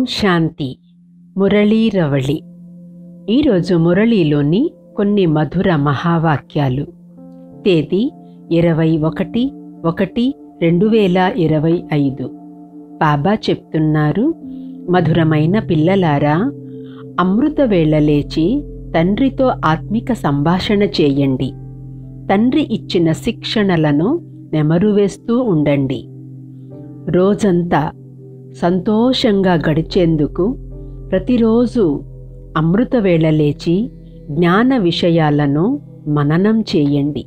శాంతి. మురళీరవళి. ఈరోజు మురళీలోని కొన్ని మధుర మహావాక్యాలు. తేదీ 21/1/2025. బాబా చెప్తున్నారు, మధురమైన పిల్లలారా, అమృతవేళ లేచి తండ్రితో ఆత్మిక సంభాషణ చేయండి. తండ్రి ఇచ్చిన శిక్షణలను నెమరువేస్తూ ఉండండి. రోజంతా సంతోషంగా గడిచేందుకు ప్రతిరోజు అమృతవేళ లేచి జ్ఞాన విషయాలను మననం చేయండి.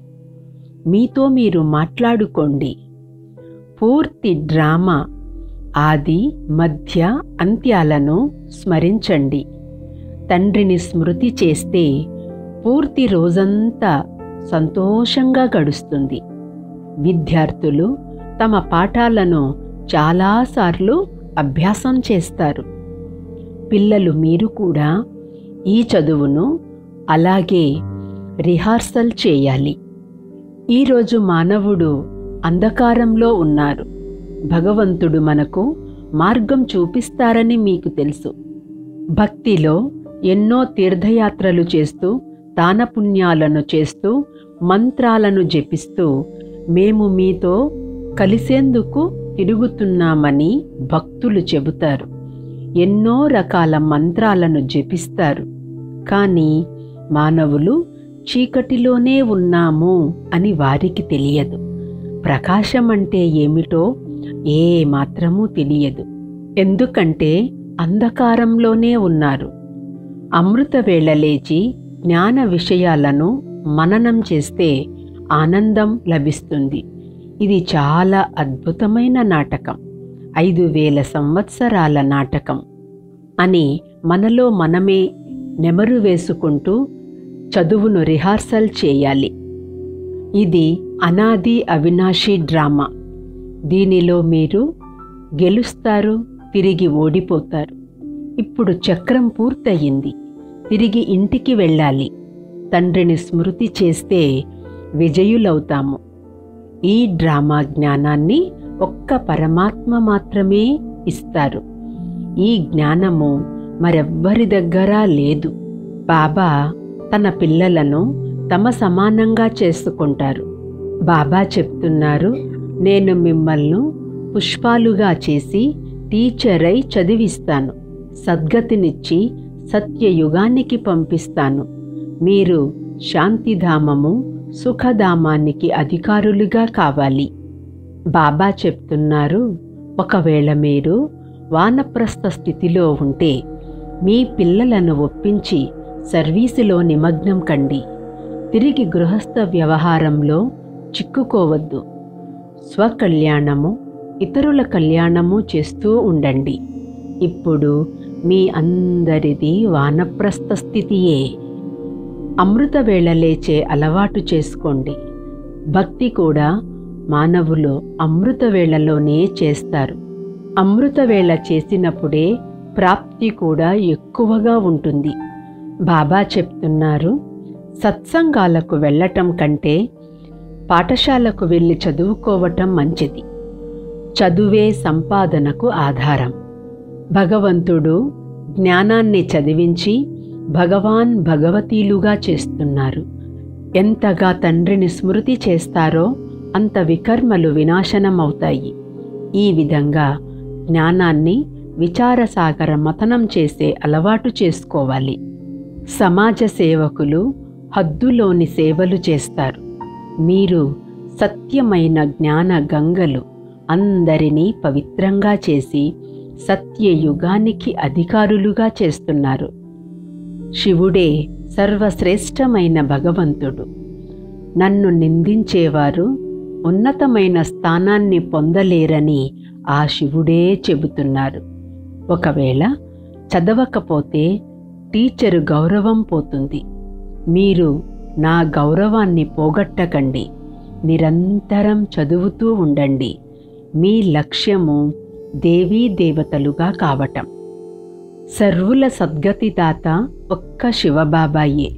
మీతో మీరు మాట్లాడుకోండి. పూర్తి డ్రామా ఆది, మధ్య, అంత్యాలను స్మరించండి. తండ్రిని స్మృతి చేస్తే పూర్తి రోజంతా సంతోషంగా గడుస్తుంది. విద్యార్థులు తమ పాఠాలను చాలాసార్లు అభ్యాసం చేస్తారు. పిల్లలు మీరు కూడా ఈ చదువును అలాగే రిహార్సల్ చేయాలి. ఈరోజు మానవుడు అంధకారంలో ఉన్నారు. భగవంతుడు మనకు మార్గం చూపిస్తారని మీకు తెలుసు. భక్తిలో ఎన్నో తీర్థయాత్రలు చేస్తూ, దానపుణ్యాలను చేస్తూ, మంత్రాలను జపిస్తూ మేము మీతో కలిసేందుకు తిరుగుతున్నామని భక్తులు చెబుతారు. ఎన్నో రకాల మంత్రాలను జపిస్తారు. కానీ మానవులు చీకటిలోనే ఉన్నాము అని వారికి తెలియదు. ప్రకాశం అంటే ఏమిటో ఏ మాత్రమూ తెలియదు. ఎందుకంటే అంధకారంలోనే ఉన్నారు. అమృతవేళ లేచి జ్ఞాన విషయాలను మననం చేస్తే ఆనందం లభిస్తుంది. ఇది చాలా అద్భుతమైన నాటకం, 5000 సంవత్సరాల నాటకం అని మనలో మనమే నెమరు వేసుకుంటూ చదువును రిహార్సల్ చేయాలి. ఇది అనాది అవినాశి డ్రామా. దీనిలో మీరు గెలుస్తారు, తిరిగి ఓడిపోతారు. ఇప్పుడు చక్రం పూర్తయింది. తిరిగి ఇంటికి వెళ్ళాలి. తండ్రిని స్మృతి చేస్తే విజయులవుతాము. ఈ డ్రామా జ్ఞానాన్ని ఒక్క పరమాత్మ మాత్రమే ఇస్తారు. ఈ జ్ఞానము మరెవ్వరి దగ్గర లేదు. బాబా తన పిల్లలను తమ సమానంగా చేసుకుంటారు. బాబా చెప్తున్నారు, నేను మిమ్మల్ని పుష్పాలుగా చేసి టీచరై చదివిస్తాను. సద్గతినిచ్చి సత్యయుగానికి పంపిస్తాను. మీరు శాంతిధామము, సుఖధామానికి అధికారులుగా కావాలి. బాబా చెప్తున్నారు, ఒకవేళ మీరు వానప్రస్థ స్థితిలో ఉంటే మీ పిల్లలను ఒప్పించి సర్వీసులో నిమగ్నం కండి. తిరిగి గృహస్థ వ్యవహారంలో చిక్కుకోవద్దు. స్వకళ్యాణము, ఇతరుల కళ్యాణము చేస్తూ ఉండండి. ఇప్పుడు మీ అందరిది వానప్రస్థ స్థితియే. అమృతవేళ లేచే అలవాటు చేసుకోండి. భక్తి కూడా మానవులు అమృతవేళలోనే చేస్తారు. అమృతవేళ చేసినప్పుడే ప్రాప్తి కూడా ఎక్కువగా ఉంటుంది. బాబా చెప్తున్నారు, సత్సంగాలకు వెళ్ళటం కంటే పాఠశాలకు వెళ్ళి చదువుకోవటం మంచిది. చదువే సంపాదనకు ఆధారం. భగవంతుడు జ్ఞానాన్ని చదివించి భగవాన్ భగవతీలుగా చేస్తున్నారు. ఎంతగా తండ్రిని స్మృతి చేస్తారో అంత వికర్మలు వినాశనమవుతాయి. ఈ విధంగా జ్ఞానాన్ని విచారసాగర మథనం చేసే అలవాటు చేసుకోవాలి. సమాజ సేవకులు హద్దులోని సేవలు చేస్తారు. మీరు సత్యమైన జ్ఞాన గంగలు. అందరినీ పవిత్రంగా చేసి సత్యయుగానికి అధికారులుగా చేస్తున్నారు. శివుడే సర్వశ్రేష్టమైన భగవంతుడు. నన్ను నిందించేవారు ఉన్నతమైన స్థానాన్ని పొందలేరని ఆ శివుడే చెబుతున్నారు. ఒకవేళ చదవకపోతే టీచరు గౌరవం పోతుంది. మీరు నా గౌరవాన్ని పోగొట్టకండి. నిరంతరం చదువుతూ ఉండండి. మీ లక్ష్యము దేవీ దేవతలుగా కావటం. సర్వుల సద్గతిదాత ఒక్క శివబాబాయే.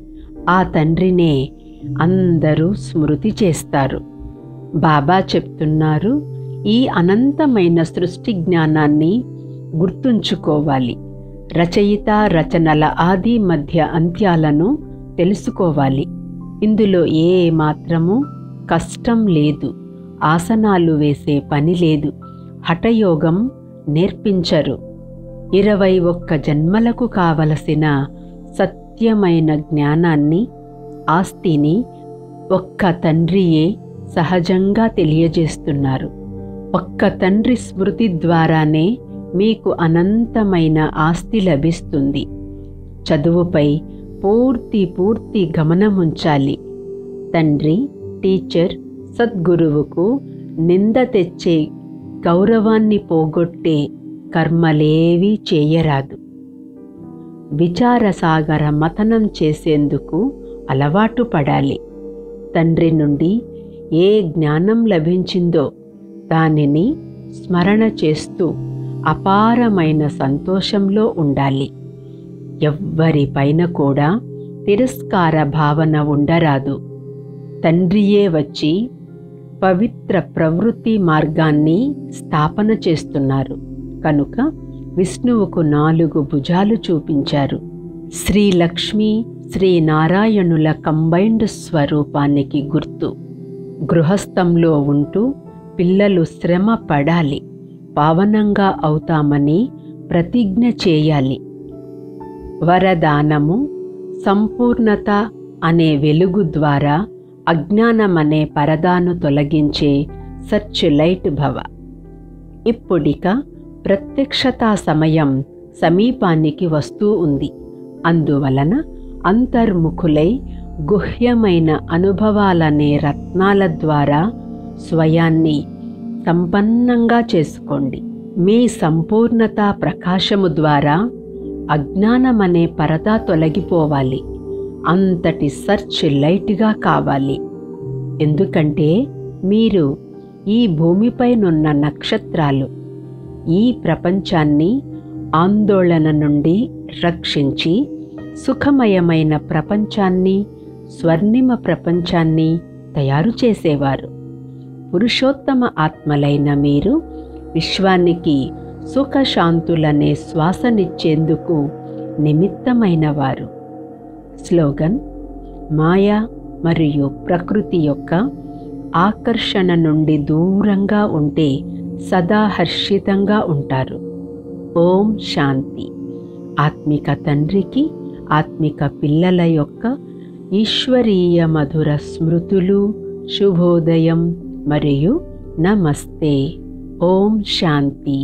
ఆ తండ్రినే అందరూ స్మృతి చేస్తారు. బాబా చెప్తున్నారు, ఈ అనంతమైన సృష్టి జ్ఞానాన్ని గుర్తుంచుకోవాలి. రచయిత రచనల ఆది మధ్య అంత్యాలను తెలుసుకోవాలి. ఇందులో ఏ మాత్రము కష్టం లేదు. ఆసనాలు వేసే పని లేదు. హఠయోగం నేర్పించరు. 21 జన్మలకు కావలసిన సత్యమైన జ్ఞానాన్ని, ఆస్తిని ఒక్క తండ్రియే సహజంగా తెలియజేస్తున్నారు. ఒక్క తండ్రి స్మృతి ద్వారానే మీకు అనంతమైన ఆస్తి లభిస్తుంది. చదువుపై పూర్తి గమనముంచాలి. తండ్రి, టీచర్, సద్గురువుకు నింద తెచ్చే, గౌరవాన్ని పోగొట్టే కర్మలేవీ చేయరాదు. విచారసాగర మథనం చేసేందుకు అలవాటు పడాలి. తండ్రి నుండి ఏ జ్ఞానం లభించిందో దానిని స్మరణ చేస్తూ అపారమైన సంతోషంలో ఉండాలి. ఎవ్వరిపైన కూడా తిరస్కార భావన ఉండరాదు. తండ్రియే వచ్చి పవిత్ర ప్రవృత్తి మార్గాన్ని స్థాపన చేస్తున్నారు కనుక విష్ణువుకు 4 భుజాలు చూపించారు. శ్రీ లక్ష్మీ, శ్రీ నారాయణుల కంబైన్డ్ స్వరూపానికి గుర్తు. గృహస్థంలో ఉంటూ పిల్లలు శ్రమ పడాలి. పావనంగా అవుతామని ప్రతిజ్ఞ చేయాలి. వరదానము సంపూర్ణత అనే వెలుగు ద్వారా అజ్ఞానమనే పరదాను తొలగించే సర్చ్ లైట్ భవ. ఇప్పుడిక ప్రత్యక్షతా సమయం సమీపానికి వస్తూ ఉంది. అందువలన అంతర్ముఖులై గుహ్యమైన అనుభవాలనే రత్నాల ద్వారా స్వయాన్ని సంపన్నంగా చేసుకోండి. మీ సంపూర్ణతా ప్రకాశము ద్వారా అజ్ఞానమనే పరదా తొలగిపోవాలి. అంతటి సర్చ్ లైట్గా కావాలి. ఎందుకంటే మీరు ఈ భూమిపైనున్న నక్షత్రాలు. ఈ ప్రపంచాన్ని ఆందోళన నుండి రక్షించి సుఖమయమైన ప్రపంచాన్ని, స్వర్ణిమ ప్రపంచాన్ని తయారు చేసేవారు. పురుషోత్తమ ఆత్మలైన మీరు విశ్వానికి సుఖశాంతులనే శ్వాసనిచ్చేందుకు నిమిత్తమైనవారు. స్లోగన్: మాయ మరియు ప్రకృతి యొక్క ఆకర్షణ నుండి దూరంగా ఉంటే సదా హర్షితంగా ఉంటారు. ఓం శాంతి. ఆత్మిక తండ్రికి, ఆత్మిక పిల్లల యొక్క ఈశ్వరీయ మధుర స్మృతులు, శుభోదయం మరియు నమస్తే. ఓం శాంతి.